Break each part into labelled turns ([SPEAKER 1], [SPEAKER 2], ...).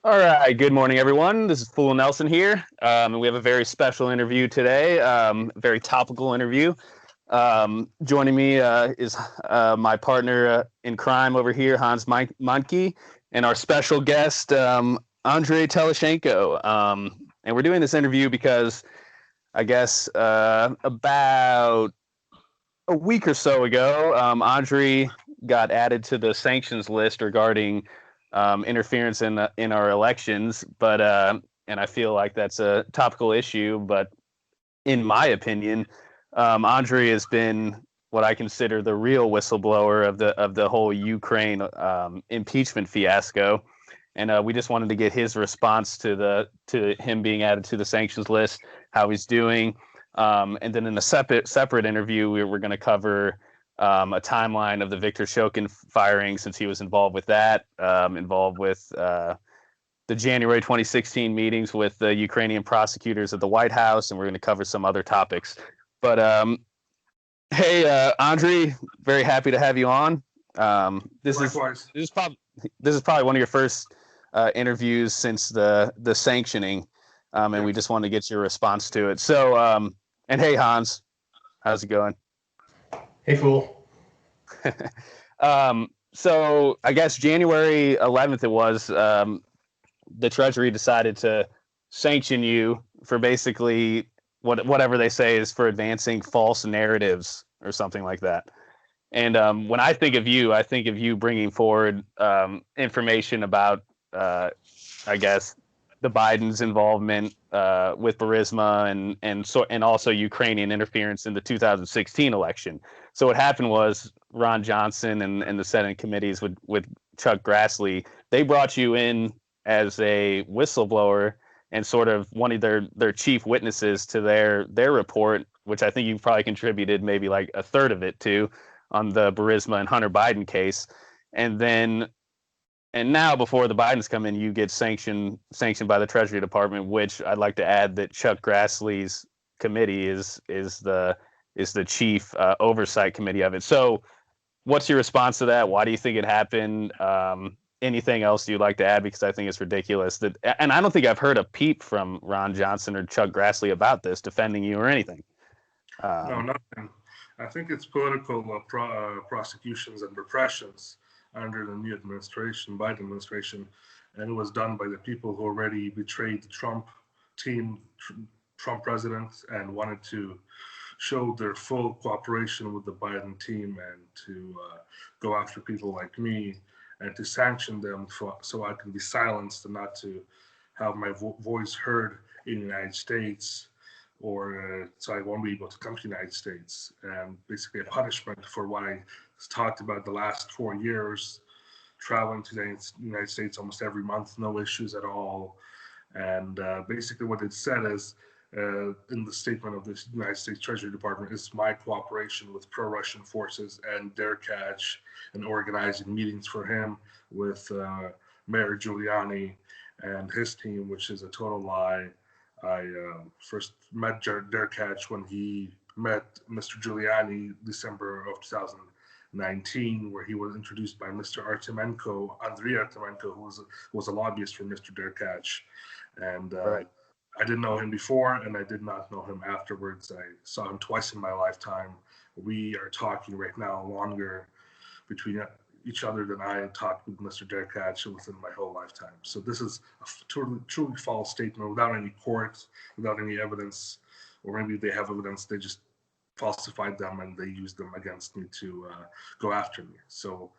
[SPEAKER 1] All right. Good morning, everyone. This is Fool Nelson here, and we have a very special interview today. Very topical interview. Joining me is my partner in crime over here, Mahncke, and our special guest, Andrii Telizhenko. And we're doing this interview because I guess about a week or so ago, Andrii got added to the sanctions list regarding interference in our elections. And I feel like that's a topical issue. But in my opinion, Andrii has been what I consider the real whistleblower of the whole Ukraine impeachment fiasco. And we just wanted to get his response to him being added to the sanctions list, how he's doing, and then in a separate interview, we're going to cover a timeline of the Viktor Shokin firing, since he was involved with that, involved with the January 2016 meetings with the Ukrainian prosecutors at the White House, and we're going to cover some other topics. But hey, Andrii, very happy to have you on. This
[SPEAKER 2] Likewise.
[SPEAKER 1] is probably one of your first interviews since the sanctioning, and we
[SPEAKER 2] Yes.
[SPEAKER 1] just wanted to get your response to it. So, and hey, Hans, how's it going?
[SPEAKER 3] Hey, fool.
[SPEAKER 1] So I guess January 11th it was, the Treasury decided to sanction you for basically whatever they say is for advancing false narratives or something like that. And when I think of you bringing forward information about, I guess, the Biden's involvement with Burisma and also Ukrainian interference in the 2016 election. So what happened was Ron Johnson and the Senate committees with Chuck Grassley, they brought you in as a whistleblower and sort of one of their chief witnesses to their report, which I think you probably contributed maybe like a third of it to, on the Burisma and Hunter Biden case. And then and now, before the Bidens come in, you get sanctioned by the Treasury Department, which I'd like to add that Chuck Grassley's committee is the chief oversight committee of it. So, what's your response to that? Why do you think it happened? Anything else you'd like to add? Because I think it's ridiculous that, and I don't think I've heard a peep from Ron Johnson or Chuck Grassley about this, defending you or anything.
[SPEAKER 2] No,
[SPEAKER 1] Um,
[SPEAKER 2] nothing. I think it's political prosecutions and repressions under the new administration, Biden administration, and it was done by the people who already betrayed the Trump team, Trump president, and wanted to show their full cooperation with the Biden team and to go after people like me and to sanction them so I can be silenced and not to have my voice heard in the United States, or so I won't be able to come to the United States. And basically, a punishment for what I talked about the last 4 years, traveling to the United States almost every month, no issues at all. And basically, what it said is, in the statement of the United States Treasury Department, is my cooperation with pro-Russian forces and their catch and organizing meetings for him with Mayor Giuliani and his team, which is a total lie. I first met Derkach when he met Mr. Giuliani December of 2019, where he was introduced by Mr. Artemenko, Andrii Artemenko, who was a lobbyist for Mr. Derkach. And
[SPEAKER 1] right.
[SPEAKER 2] I didn't know him before, and I did not know him afterwards. I saw him twice in my lifetime. We are talking right now longer between each other than I had talked with Mr. Derkach within my whole lifetime. So this is a truly false statement without any court, without any evidence, or maybe they have evidence, they just falsified them and they used them against me to go after me. So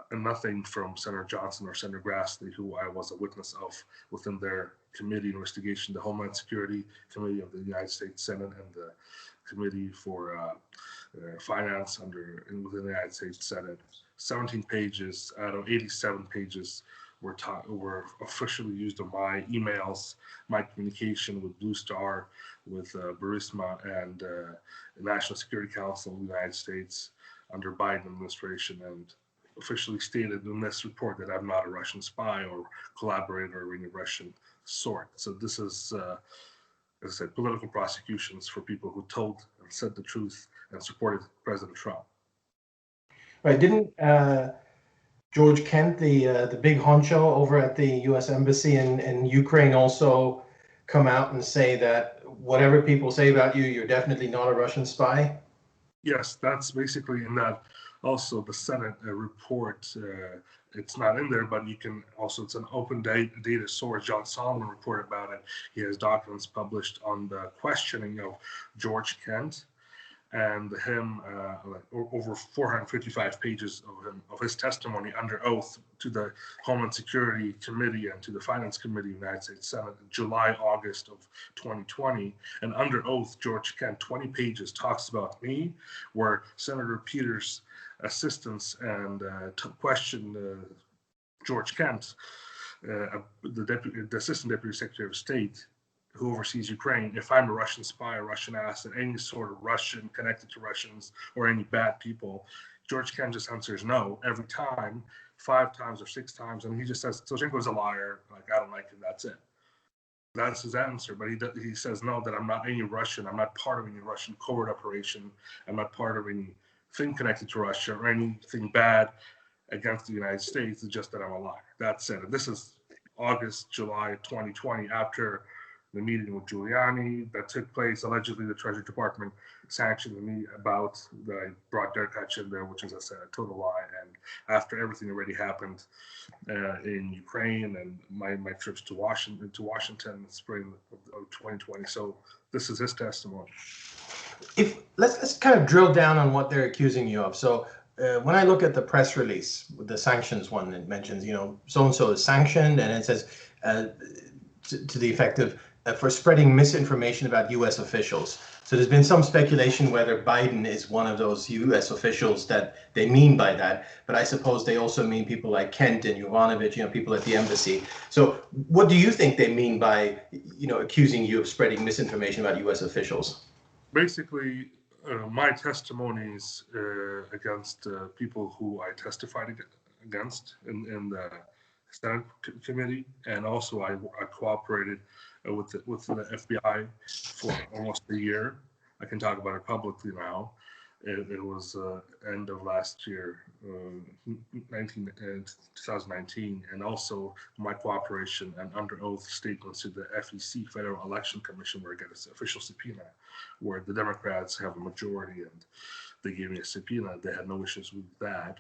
[SPEAKER 2] and nothing from Senator Johnson or Senator Grassley, who I was a witness of within their committee investigation, the Homeland Security Committee of the United States Senate and the Committee for Finance within the United States Senate. 17 pages out of 87 pages were officially used on my emails, my communication with Blue Star, with Burisma, and the National Security Council of the United States under Biden administration, and officially stated in this report that I'm not a Russian spy or collaborator of any Russian sort. So this is, as I said, political prosecutions for people who told and said the truth and supported President Trump.
[SPEAKER 3] Right? Didn't George Kent, the big honcho over at the U.S. Embassy in Ukraine, also come out and say that whatever people say about you, you're definitely not a Russian spy?
[SPEAKER 2] Yes, that's basically in that. Also, the Senate report, it's not in there, but you can also, it's an open data source. John Solomon reported about it. He has documents published on the questioning of George Kent and him, over 455 pages of his testimony under oath to the Homeland Security Committee and to the Finance Committee of the United States Senate in July, August of 2020. And under oath, George Kent, 20 pages, talks about me, where Senator Peters' assistants and questioned George Kent, the Assistant Deputy Secretary of State, who oversees Ukraine, if I'm a Russian spy, a Russian asset, any sort of Russian connected to Russians or any bad people, George Kent just answers no every time, 5 times or 6 times, and he just says Telizhenko is a liar. Like, I don't like him. That's it. That's his answer. But he says no, that I'm not any Russian. I'm not part of any Russian covert operation. I'm not part of anything connected to Russia or anything bad against the United States. It's just that I'm a liar. That's it. And this is August, July 2020, after the meeting with Giuliani that took place. Allegedly, the Treasury Department sanctioned me about that I brought Derek Hatch in there, which is, I said, a total lie. And after everything already happened in Ukraine and my trips to Washington in the spring of 2020. So this is his testimony.
[SPEAKER 3] Let's kind of drill down on what they're accusing you of. So when I look at the press release, the sanctions one, it mentions, so and so is sanctioned, and it says to the effect of for spreading misinformation about U.S. officials. So there's been some speculation whether Biden is one of those U.S. officials that they mean by that. But I suppose they also mean people like Kent and Yovanovitch, people at the embassy. So what do you think they mean by, accusing you of spreading misinformation about U.S. officials?
[SPEAKER 2] Basically, my testimonies against people who I testified against in the Senate committee, and also I cooperated with the FBI for almost a year. I can talk about it publicly now. It was end of last year, 2019, and also my cooperation and under oath statements to the FEC, Federal Election Commission, where I get an official subpoena, where the Democrats have a majority, and they gave me a subpoena. They had no issues with that.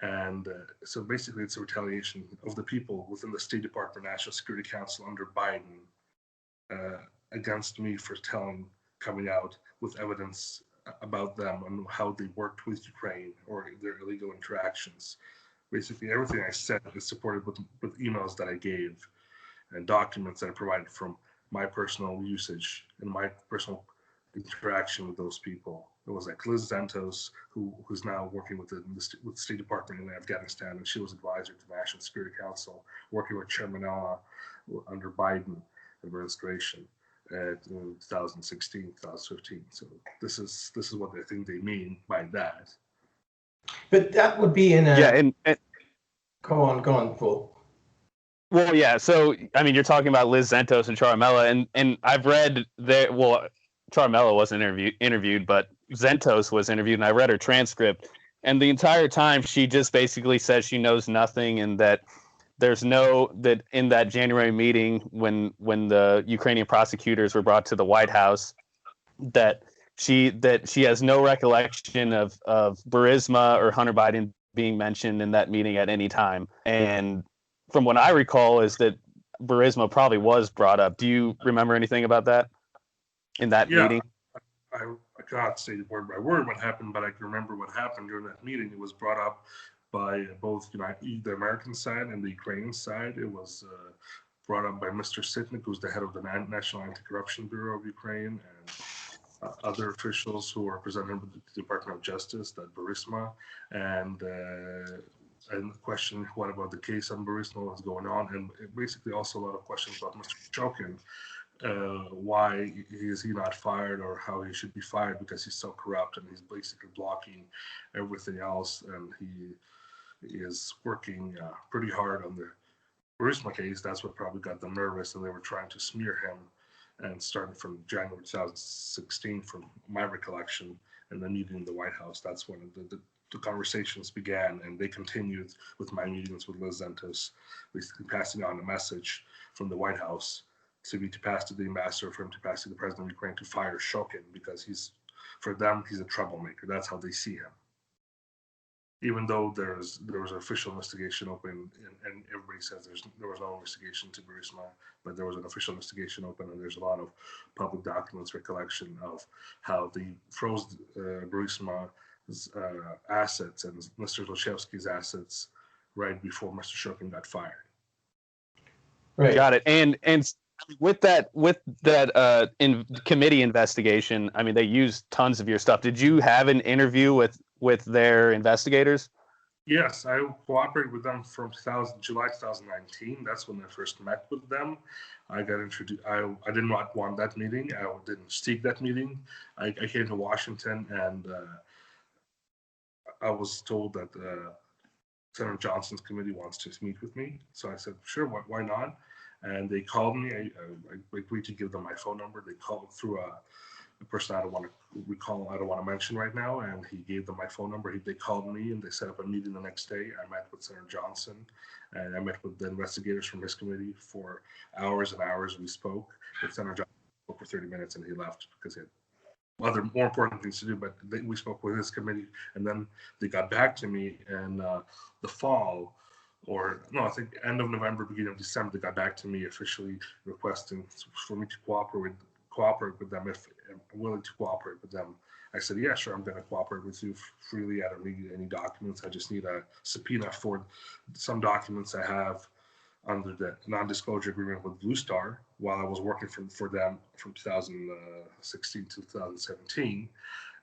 [SPEAKER 2] And so basically, it's a retaliation of the people within the State Department, National Security Council under Biden, against me for coming out with evidence about them and how they worked with Ukraine or their illegal interactions. Basically, everything I said is supported with emails that I gave and documents that I provided from my personal usage and my personal interaction with those people. It was like Liz Zentos, who's now working with the State Department in Afghanistan, and she was advisor to the National Security Council, working with Chairman Allah under Biden administration in 2016, 2015. So this is what I think they mean by that.
[SPEAKER 3] But that would be in a...
[SPEAKER 1] Yeah, and
[SPEAKER 3] Go on, Paul.
[SPEAKER 1] Well, yeah. So, I mean, you're talking about Liz Zentos and Charmella, and I've read that. Well, Charmella wasn't interviewed, but Zentos was interviewed, and I read her transcript. And the entire time, she just basically says she knows nothing, and that that in that January meeting when the Ukrainian prosecutors were brought to the White House, that she has no recollection of Burisma or Hunter Biden being mentioned in that meeting at any time. And from what I recall is that Burisma probably was brought up. Do you remember anything about that in that meeting?
[SPEAKER 2] I cannot say word by word what happened, but I can remember what happened during that meeting. It was brought up by both the American side and the Ukrainian side. It was brought up by Mr. Sitnik, who's the head of the National Anti-Corruption Bureau of Ukraine, and other officials who are represented with the Department of Justice, that Burisma, and the question, what about the case on Burisma, what's going on, and basically also a lot of questions about Mr. Shokin. Why is he not fired, or how he should be fired because he's so corrupt and he's basically blocking everything else, and he is working pretty hard on the Burisma case. That's what probably got them nervous, and they were trying to smear him. And starting from January 2016, from my recollection, and then meeting in the White House, that's when the the conversations began, and they continued with my meetings with Liz Zentos, basically passing on a message from the White House to pass to the ambassador, for him to pass to the president of Ukraine to fire Shokin, because for them, he's a troublemaker. That's how they see him. Even though there was an official investigation open, and everybody says there was no investigation to Burisma, but there was an official investigation open, and there's a lot of public documents, recollection of how they froze Burisma's assets and Mr. Zlochevsky's assets right before Mr. Shokin got fired.
[SPEAKER 1] Right. Got it. And with that in committee investigation, I mean, they used tons of your stuff. Did you have an interview with their investigators?
[SPEAKER 2] Yes, I cooperated with them from July 2019. That's when I first met with them. I got introduced. I did not want that meeting. I didn't seek that meeting. I came to Washington, and I was told that Senator Johnson's committee wants to meet with me. So I said, sure, why not? And they called me. I agreed to give them my phone number. They called through a person I don't want to mention right now, and he gave them my phone number. They called me, and they set up a meeting the next day. I met with Senator Johnson, and I met with the investigators from his committee for hours and hours. We spoke. With Senator Johnson spoke for 30 minutes, and he left because he had other more important things to do. But we spoke with his committee, and then they got back to me in the fall. I think end of November, beginning of December, they got back to me officially requesting for me to cooperate with them if I'm willing to cooperate with them. I said, yeah, sure, I'm going to cooperate with you freely. I don't need any documents. I just need a subpoena for some documents I have under the non-disclosure agreement with Blue Star while I was working for them from 2016 to 2017.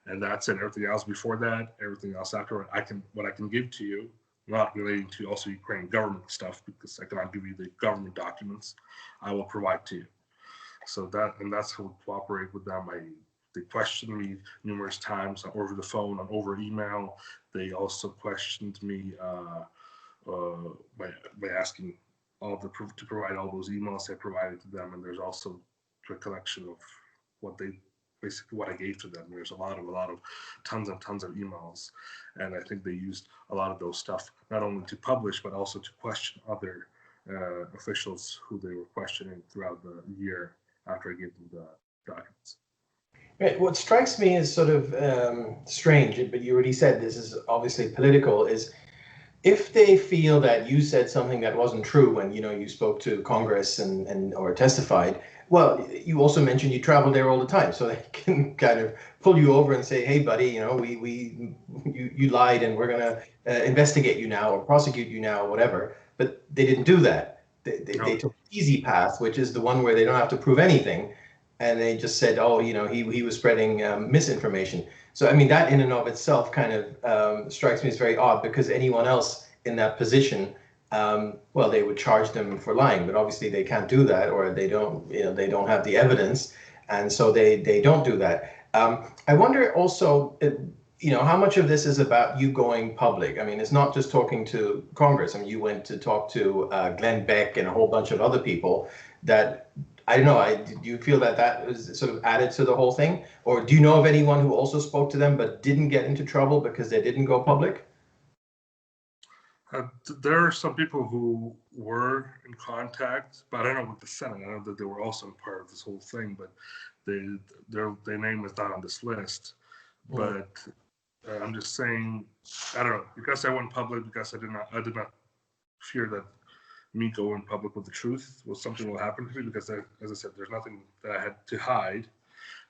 [SPEAKER 2] And that's it. Everything else before that, everything else after, what I can give to you, not relating to also Ukrainian government stuff, because I cannot give you the government documents, I will provide to you. So that's how we cooperate with them. They questioned me numerous times over the phone and over email. They also questioned me by asking to provide all those emails I provided to them. And there's also a collection of what I gave to them. There's a lot of tons and tons of emails, and I think they used a lot of those stuff not only to publish but also to question other officials who they were questioning throughout the year after I gave them the documents.
[SPEAKER 3] Right. What strikes me as sort of strange, but you already said this is obviously political, is if they feel that you said something that wasn't true when you spoke to Congress and or testified. Well, you also mentioned you travel there all the time, so they can kind of pull you over and say, "Hey, buddy, you lied, and we're gonna investigate you now or prosecute you now, or whatever." But they didn't do that. They took the easy path, which is the one where they don't have to prove anything, and they just said, "Oh, he was spreading misinformation." So, I mean, that in and of itself kind of strikes me as very odd, because anyone else in that position, they would charge them for lying, but obviously they can't do that, or they don't have the evidence, and so they don't do that. I wonder also, how much of this is about you going public? I mean, it's not just talking to Congress. I mean, you went to talk to Glenn Beck and a whole bunch of other people that, I don't know, do you feel that was sort of added to the whole thing? Or do you know of anyone who also spoke to them but didn't get into trouble because they didn't go public?
[SPEAKER 2] There are some people who were in contact, but I don't know with the Senate. I know that they were also part of this whole thing, but their name is not on this list. But I'm just saying, I don't know, because I went public, because I did not fear that me going public with the truth was something will happen to me, because as I said, there's nothing that I had to hide.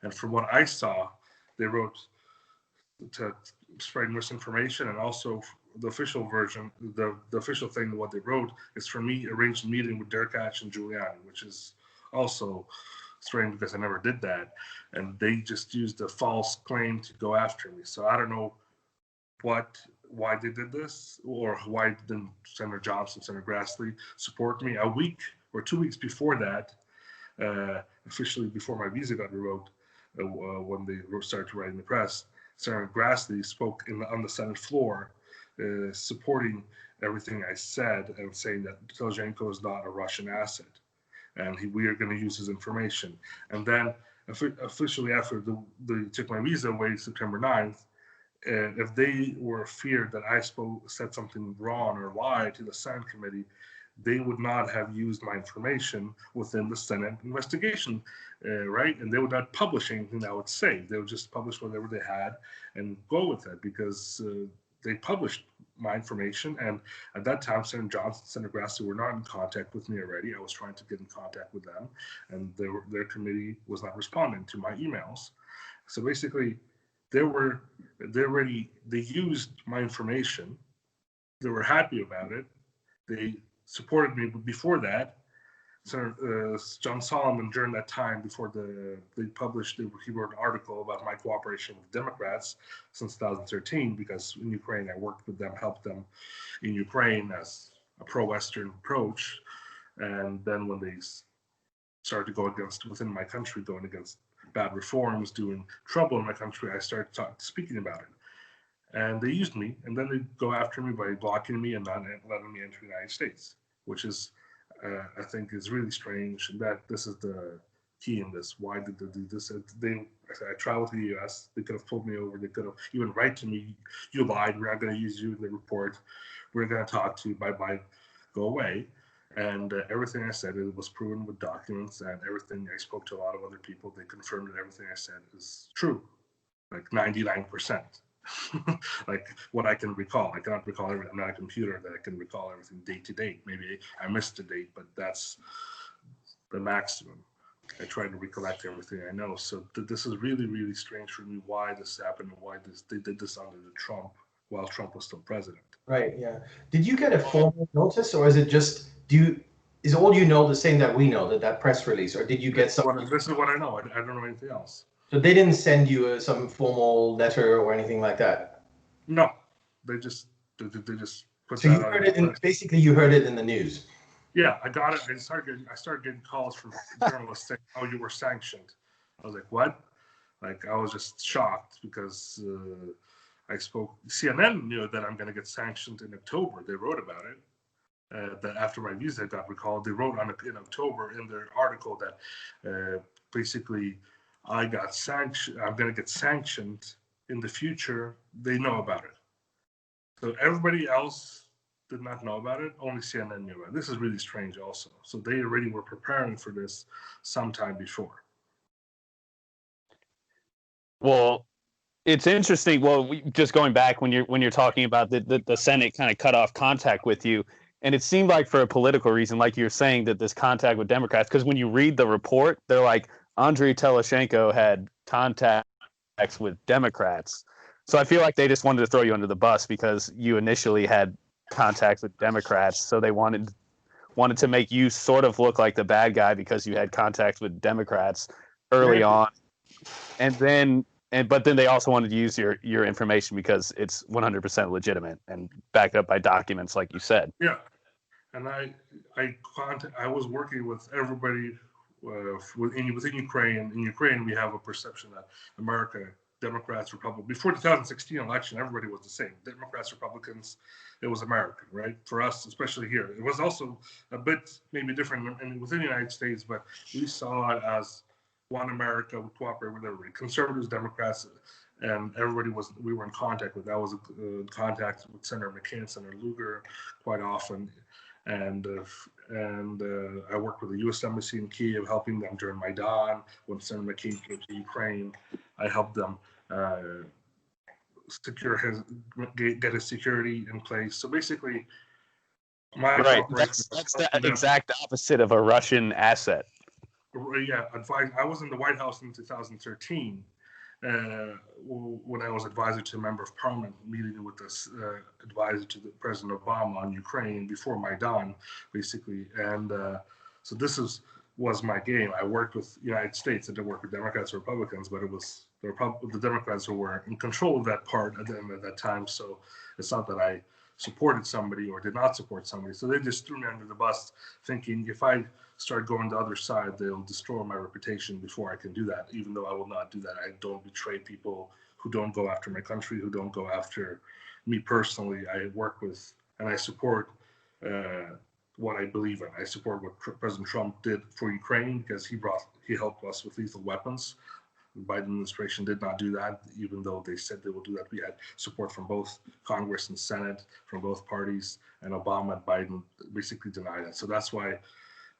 [SPEAKER 2] And from what I saw, they wrote to spread misinformation, and also the official version, the official thing, what they wrote is for me arranged a meeting with Derkach and Giuliani, which is also strange because I never did that. And they just used a false claim to go after me. So I don't know why they did this, or why didn't Senator Johnson, Senator Grassley support me. A week or 2 weeks before that, officially before my visa got revoked, when they started to write in the press, Senator Grassley spoke on the Senate floor, supporting everything I said and saying that Telizhenko is not a Russian asset, and we are going to use his information. And then officially after they took my visa away September 9th, And if they were feared that I said something wrong or lied to the Senate committee, they would not have used my information within the Senate investigation, right? And they would not publish anything I would say. They would just publish whatever they had and go with it, because they published my information. And at that time, Senator Johnson, Senator Grassley were not in contact with me already. I was trying to get in contact with them, and their committee was not responding to my emails. So basically, they used my information. They were happy about it. They supported me. But before that, Senator John Solomon, during that time, before he wrote an article about my cooperation with Democrats since 2013, because in Ukraine I worked with them, helped them in Ukraine as a pro-Western approach. And then when they started to go within my country, going against bad reforms, doing trouble in my country, I started speaking about it. And they used me, and then they go after me by blocking me and not letting me enter the United States, which is, I think, is really strange. And that this is the key in this. Why did they do this? I traveled to the U.S. They could have pulled me over. They could have even write to me, "You lied. We're not going to use you in the report. We're going to talk to you. Bye-bye. Go away." And everything I said, it was proven with documents, and everything. I spoke to a lot of other people. They confirmed that everything I said is true, like 99%. Like what I can recall. I cannot recall everything. I'm not a computer that I can recall everything date to date. Maybe I missed a date, but that's the maximum. I try to recollect everything I know. So this is really, really strange for me, why this happened and why they did this under Trump while Trump was still president.
[SPEAKER 3] Right. Yeah. Did you get a formal notice, or is it just is all you know the same that we know, that press release, or did you get something?
[SPEAKER 2] This is what I know. I don't know anything else.
[SPEAKER 3] So they didn't send you some formal letter or anything like that?
[SPEAKER 2] No, they just put
[SPEAKER 3] so that. So you heard it basically you heard it in the news.
[SPEAKER 2] Yeah, I got it. I started getting calls from journalists saying, "Oh, you were sanctioned." I was like, "What?" Like, I was just shocked because I spoke. CNN knew that I'm going to get sanctioned in October. They wrote about it. That after my visa got recalled, they wrote in October in their article that basically I got sanctioned. I'm going to get sanctioned in the future. They know about it. So everybody else did not know about it. Only CNN knew about it. This is really strange also. So they already were preparing for this sometime before.
[SPEAKER 1] Well, it's interesting. Well, just going back when you're talking about the Senate kind of cut off contact with you, and it seemed like for a political reason, like you're saying, that this contact with Democrats, because when you read the report, they're like, Andrii Telizhenko had contacts with Democrats. So I feel like they just wanted to throw you under the bus because you initially had contacts with Democrats. So they wanted to make you sort of look like the bad guy because you had contacts with Democrats early on. But then they also wanted to use your information because it's 100% legitimate and backed up by documents, like you said.
[SPEAKER 2] Yeah, and I was working with everybody within Ukraine. In Ukraine, we have a perception that America, Democrats, Republicans. Before the 2016 election, everybody was the same. Democrats, Republicans, it was American, right? For us, especially here, it was also a bit maybe different within the United States, but we saw it as one America would cooperate with everybody, conservatives, Democrats, and we were in contact with. I was in contact with Senator McCain and Senator Lugar quite often, and I worked with the U.S. Embassy in Kiev, helping them during Maidan. When Senator McCain came to Ukraine, I helped them get his security in place. So basically,
[SPEAKER 1] right. That's the exact opposite of a Russian asset.
[SPEAKER 2] Yeah, I was in the White House in 2013 when I was advisor to a member of parliament, meeting with this advisor to the President Obama on Ukraine before Maidan, basically. And so this was my game. I worked with the United States. I didn't work with Democrats or Republicans, but it was the Democrats who were in control of that part at that time. So it's not that I supported somebody or did not support somebody. So they just threw me under the bus, thinking if I start going the other side, they'll destroy my reputation before I can do that, even though I will not do that. I don't betray people who don't go after my country, who don't go after me personally. I work with and I support what I believe in. I support what President Trump did for Ukraine because he helped us with lethal weapons. The Biden administration did not do that, even though they said they will do that. We had support from both Congress and Senate, from both parties, and Obama and Biden basically denied it. So that's why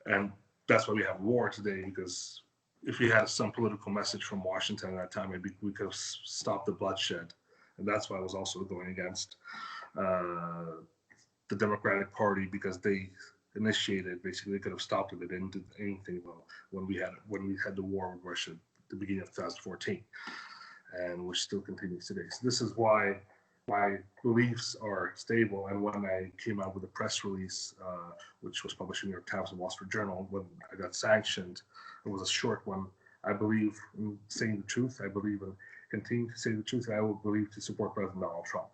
[SPEAKER 2] we have war today, because if we had some political message from Washington at that time, maybe we could have stopped the bloodshed. And that's why I was also going against the Democratic Party, because they initiated, basically they could have stopped it. They didn't do anything when we had the war with Russia at the beginning of 2014, and which still continues today. So this is why my beliefs are stable. And when I came out with a press release, which was published in the New York Times and Wall Street Journal, when I got sanctioned, it was a short one. I believe in saying the truth. I believe in continuing to say the truth. And I will believe to support President Donald Trump.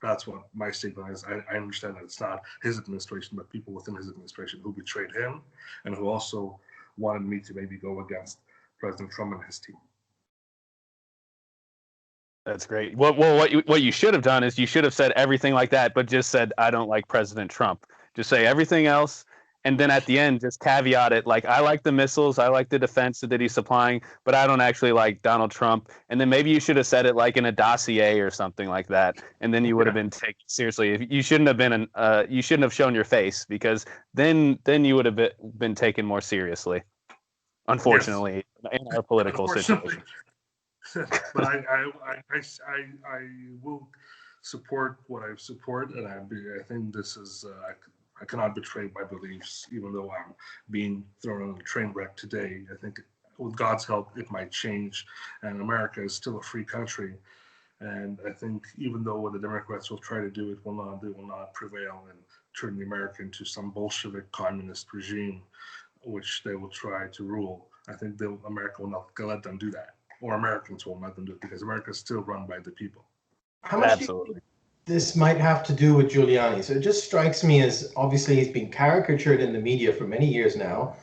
[SPEAKER 2] That's what my statement is. I understand that it's not his administration, but people within his administration who betrayed him and who also wanted me to maybe go against President Trump and his team.
[SPEAKER 1] That's great. What you should have done is you should have said everything like that, but just said, I don't like President Trump. Just say everything else. And then at the end, just caveat it like, I like the missiles, I like the defense that he's supplying, but I don't actually like Donald Trump. And then maybe you should have said it like in a dossier or something like that. And then you would have been taken seriously. You shouldn't have you shouldn't have shown your face, because then you would have been taken more seriously. Unfortunately, yes. In our political situation.
[SPEAKER 2] But I will support what I support, and I think this is I cannot betray my beliefs, even though I'm being thrown on a train wreck today. I think with God's help, it might change, and America is still a free country. And I think even though what the Democrats will try to do, they will not prevail and turn America into some Bolshevik communist regime, which they will try to rule. I think America will not let them do that, or Americans will let them do it, because America is still run by the people.
[SPEAKER 3] How much do you think this might have to do with Giuliani? So it just strikes me as, obviously he's been caricatured in the media for many years now,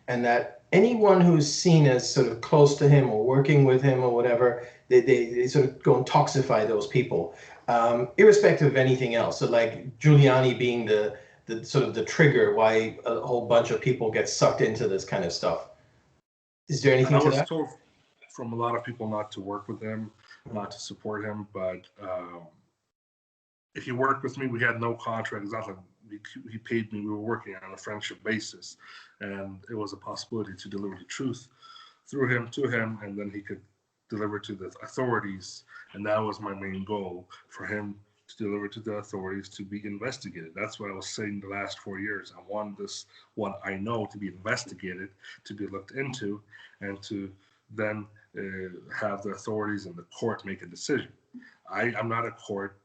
[SPEAKER 3] and that anyone who's seen as sort of close to him or working with him or whatever, they sort of go and toxify those people, irrespective of anything else. So like Giuliani being the sort of the trigger why a whole bunch of people get sucked into this kind of stuff. Is there anything to that? I was
[SPEAKER 2] told from a lot of people not to work with him, not to support him, but if he worked with me, we had no contract. It's not like he paid me. We were working on a friendship basis, and it was a possibility to deliver the truth through him to him, and then he could deliver to the authorities. And that was my main goal, for him to deliver to the authorities, to be investigated. That's what I was saying the last 4 years. I want this, what I know, to be investigated, to be looked into, and to then have the authorities and the court make a decision. I'm not a court.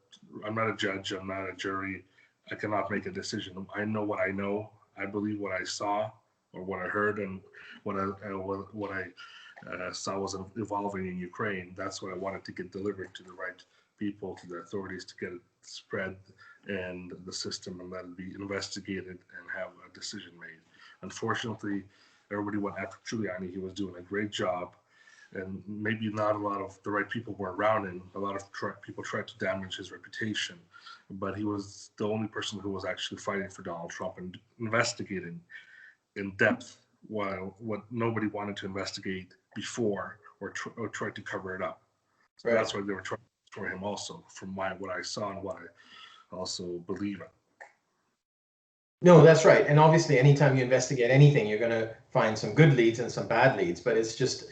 [SPEAKER 2] I'm not a judge. I'm not a jury. I cannot make a decision. I know what I know. I believe what I saw or what I heard, and what I saw was evolving in Ukraine. That's what I wanted to get delivered to the right people, to the authorities, to get it spread in the system and let it be investigated and have a decision made. Unfortunately, everybody went after Giuliani. He was doing a great job, and maybe not a lot of the right people were around him. A lot of people tried to damage his reputation, but he was the only person who was actually fighting for Donald Trump and investigating in depth, while what nobody wanted to investigate before, or tried to cover it up. So right. That's why they were trying for him also, from what I saw and what I also believe in.
[SPEAKER 3] No, that's right. And obviously, anytime you investigate anything, you're going to find some good leads and some bad leads. But it's just,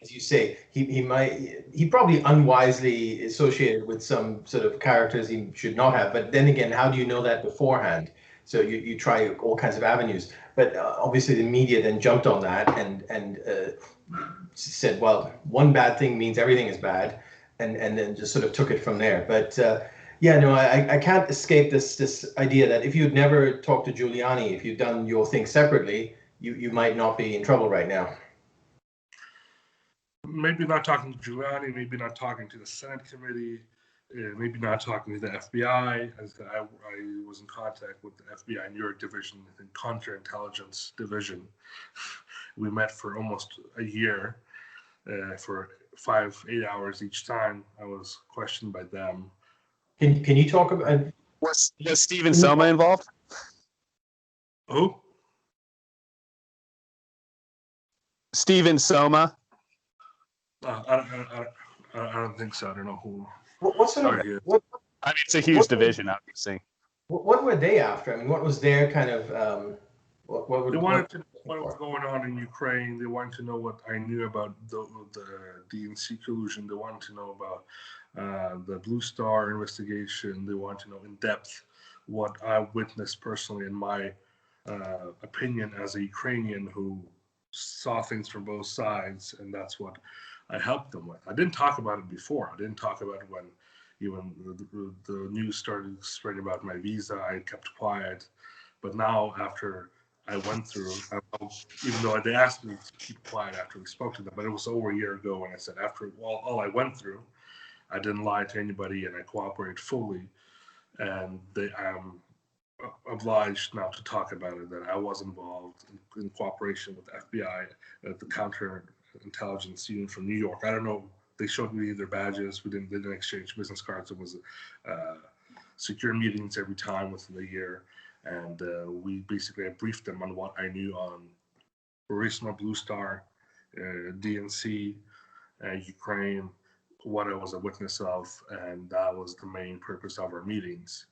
[SPEAKER 3] as you say, he probably unwisely associated with some sort of characters he should not have. But then again, how do you know that beforehand? So you try all kinds of avenues. But obviously, the media then jumped on that and said, well, one bad thing means everything is bad, and then just sort of took it from there. But yeah, no, I can't escape this idea that if you'd never talked to Giuliani, if you'd done your thing separately, you might not be in trouble right now.
[SPEAKER 2] Maybe not talking to Giuliani, maybe not talking to the Senate committee, maybe not talking to the FBI. I was in contact with the FBI New York division, the counterintelligence division. We met for almost a year for 5-8 hours each time. I was questioned by them.
[SPEAKER 3] Can you talk about?
[SPEAKER 1] Was Steven Soma involved?
[SPEAKER 2] Who?
[SPEAKER 1] Steven Soma.
[SPEAKER 2] I don't think so. I don't know who.
[SPEAKER 3] What sort of what
[SPEAKER 1] I mean, it's a huge
[SPEAKER 3] what
[SPEAKER 1] division, obviously.
[SPEAKER 3] what were they after? I mean, what was their kind of what
[SPEAKER 2] They
[SPEAKER 3] would
[SPEAKER 2] wanted
[SPEAKER 3] what
[SPEAKER 2] to know what was going on in Ukraine. They wanted to know what I knew about the DNC collusion. They wanted to know about the Blue Star investigation. They wanted to know in depth what I witnessed personally in my opinion as a Ukrainian who saw things from both sides, and that's what I helped them with. I didn't talk about it before. I didn't talk about it when even the news started spreading about my visa. I kept quiet. But now, after I went through, even though they asked me to keep quiet after we spoke to them, but it was over a year ago when I said, after all I went through, I didn't lie to anybody and I cooperated fully. And I'm obliged now to talk about it, that I was involved in cooperation with the FBI at the counterintelligence unit from New York. I don't know. They showed me their badges. They didn't exchange business cards. It was secure meetings every time within the year. And I briefed them on what I knew on Burisma, Blue Star, DNC, Ukraine, what I was a witness of, and that was the main purpose of our meetings.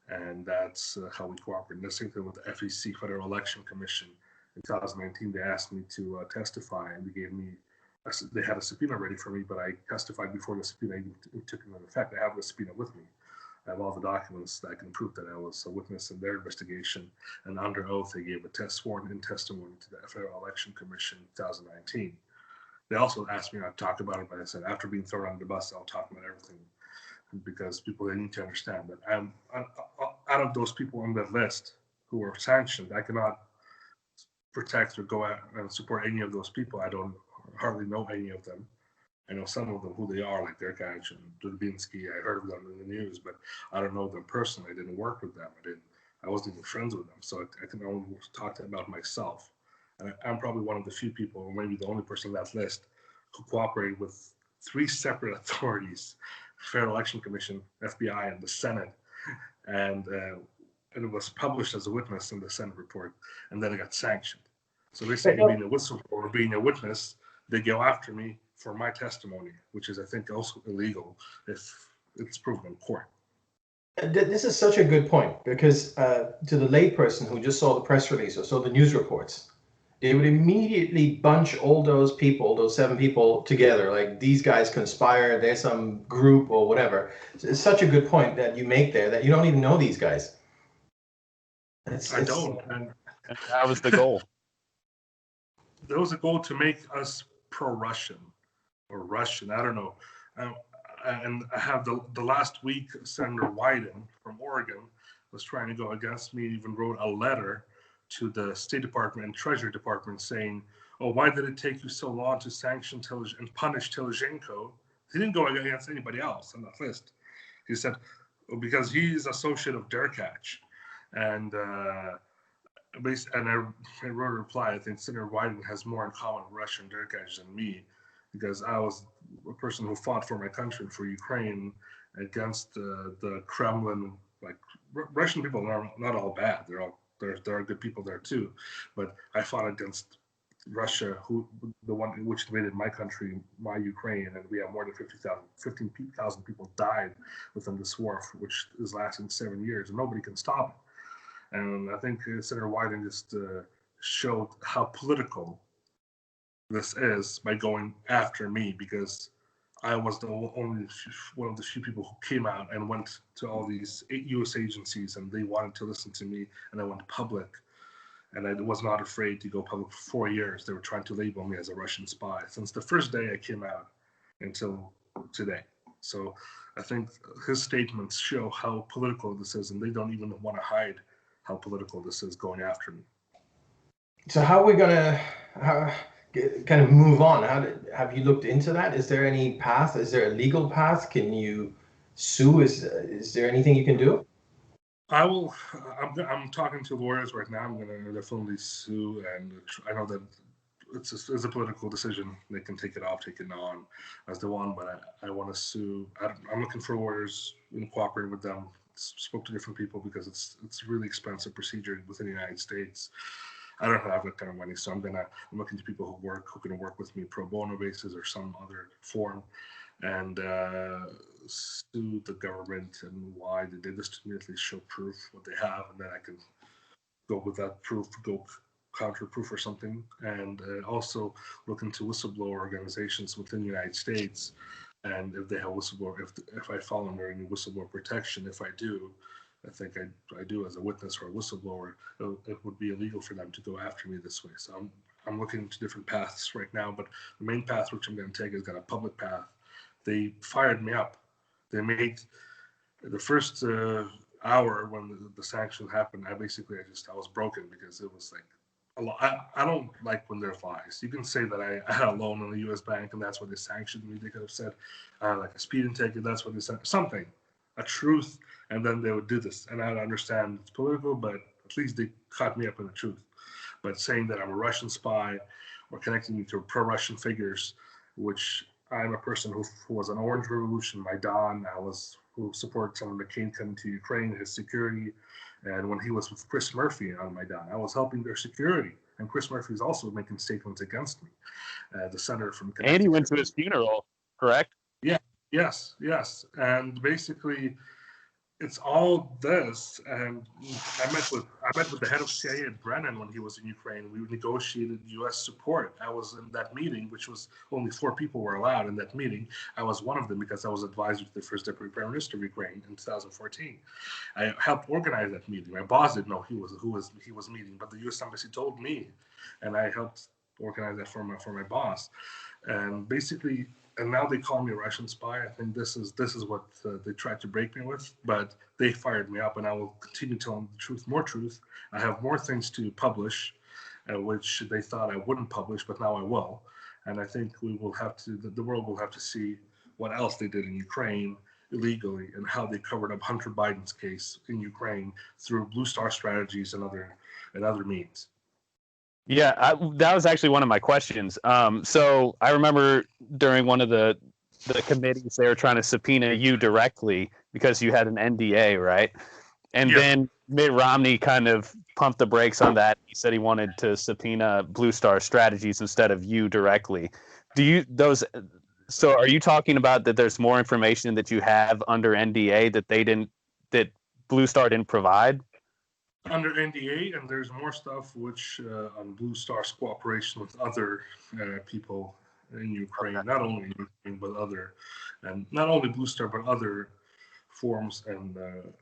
[SPEAKER 2] And that's how we cooperated. The same thing with the FEC, Federal Election Commission. In 2019, they asked me to testify, and they had a subpoena ready for me, but I testified before the subpoena took into effect. I have the subpoena with me. I have all the documents that can prove that I was a witness in their investigation. And under oath, they gave a sworn-in testimony to the Federal Election Commission in 2019. They also asked me not to talk about it, but I said, after being thrown under the bus, I'll talk about everything, because they need to understand that I'm out of those people on that list who are sanctioned. I cannot protect or go out and support any of those people. I don't hardly know any of them. I know some of them who they are, like Derkach and Dubinsky. I heard of them in the news, but I don't know them personally. I didn't work with them. I wasn't even friends with them. So I can only talk about myself. And I'm probably one of the few people, or maybe the only person on that list, who cooperated with 3 separate authorities: Federal Election Commission, FBI, and the Senate. And it was published as a witness in the Senate report, and then it got sanctioned. So basically, being a whistleblower, being a witness, they go after me for my testimony, which is, I think, also illegal if it's proven in court.
[SPEAKER 3] This is such a good point, because to the layperson who just saw the press release or saw the news reports, they would immediately bunch all those people, those 7 people together, like these guys conspire, there's some group or whatever. It's such a good point that you make there, that you don't even know these guys.
[SPEAKER 2] I don't. And
[SPEAKER 1] that was the goal.
[SPEAKER 2] There was a goal to make us pro-Russian or Russian. I don't know. And I have the last week, Senator Wyden from Oregon was trying to go against me, even wrote a letter to the State Department and Treasury Department saying, oh, why did it take you so long to sanction and punish Telizhenko? He didn't go against anybody else on that list. He said, well, because he's associate of Derkach. And I wrote a reply. I think Senator Wyden has more in common with Russia and Derkach than me, because I was a person who fought for my country, for Ukraine, against the Kremlin. Like, Russian people are not all bad. There are good people there too, but I fought against Russia, the one which invaded my country, my Ukraine, and we have more than 15,000 people died within this war, which is lasting 7 years, and nobody can stop it. And I think Senator Wyden just showed how political this is by going after me, because I was only one of the few people who came out and went to all these U.S. agencies, and they wanted to listen to me, and I went public. And I was not afraid to go public for 4 years. They were trying to label me as a Russian spy since the first day I came out until today. So I think his statements show how political this is, and they don't even want to hide how political this is, going after me.
[SPEAKER 3] So how are we going to kind of move on? Have you looked into that? Is there any path? Is there a legal path? Can you sue? Is there anything you can do?
[SPEAKER 2] I'm talking to lawyers right now. I'm going to definitely sue, and I know that it's a political decision. They can take it off, take it on as they want, but I want to sue. I'm looking for lawyers and cooperating with them. Spoke to different people, because it's a really expensive procedure within the United States. I don't have that kind of money, so I'm looking to people who can work with me pro bono basis or some other form, and sue the government and why they did this, to me at least show proof what they have, and then I can go with that proof, go counter proof or something, and also look into whistleblower organizations within the United States, and if they have whistleblower, if I fall under any whistleblower protection. If I do, I think I do as a witness or a whistleblower, it would be illegal for them to go after me this way. So I'm looking into different paths right now, but the main path which I'm going to take is got a public path. They fired me up. They made the first hour when the sanction happened. I was broken, because it was like a lot. I don't like when there's lies. You can say that I had a loan in the U.S. bank and that's why they sanctioned me. They could have said like a speeding ticket. That's what they said. Something, a truth, and then they would do this. And I understand it's political, but at least they caught me up in the truth. But saying that I'm a Russian spy or connecting me to pro-Russian figures, which I'm a person who was an Orange Revolution, Maidan. Who supported Senator McCain coming to Ukraine, his security. And when he was with Chris Murphy on Maidan, I was helping their security. And Chris Murphy is also making statements against me, the senator from Kenetz.
[SPEAKER 1] And he went to his funeral, correct?
[SPEAKER 2] Yeah, yes. And basically, it's all this, and I met with the head of CIA at Brennan when he was in Ukraine. We negotiated U.S. support. I was in that meeting, which was only 4 people were allowed in that meeting. I was one of them because I was advisor to the first deputy prime minister of Ukraine in 2014. I helped organize that meeting. My boss didn't know he was meeting, but the U.S. embassy told me, and I helped organize that for my boss. And basically, and now they call me a Russian spy. I think this is what they tried to break me with, but they fired me up, and I will continue telling the truth, more truth. I have more things to publish, which they thought I wouldn't publish, but now I will. And I think we will have to, the world will have to see what else they did in Ukraine illegally and how they covered up Hunter Biden's case in Ukraine through Blue Star strategies and other means.
[SPEAKER 1] Yeah, that was actually one of my questions. So I remember during one of the committees, they were trying to subpoena you directly because you had an NDA, right? And then Mitt Romney kind of pumped the brakes on that. He said he wanted to subpoena Blue Star Strategies instead of you directly. So are you talking about that there's more information that you have under NDA that Blue Star didn't provide?
[SPEAKER 2] Under NDA, and there's more stuff which on Blue Star's cooperation with other people in Ukraine, not only in Ukraine but other, and not only Blue Star but other forms, and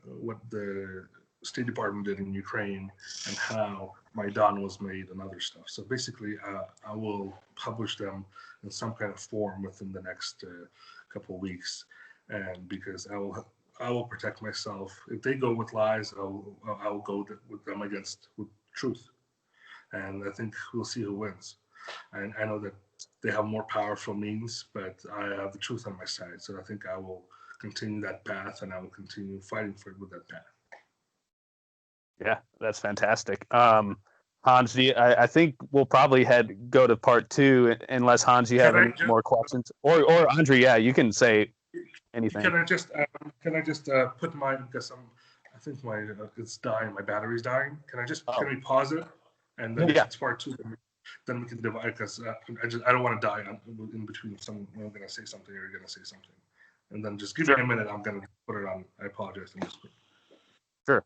[SPEAKER 2] what the State Department did in Ukraine and how Maidan was made and other stuff. So basically, I will publish them in some kind of form within the next couple of weeks, and because I will protect myself. If they go with lies, I'll go with them with truth. And I think we'll see who wins. And I know that they have more powerful means, but I have the truth on my side. So I think I will continue that path, and I will continue fighting for it with that path.
[SPEAKER 1] Yeah, that's fantastic. Hans, I think we'll probably go to part 2 unless Hans, you have any more questions, or Andrii, yeah, you can say anything.
[SPEAKER 2] Can I just put my, because I think it's dying. My battery's dying. Can we pause it, and then it's part 2. Then we can divide, because I don't want to die in between. I'm gonna say something, or you're gonna say something, and then just give me a minute. I'm gonna put it on. I apologize.
[SPEAKER 1] Sure.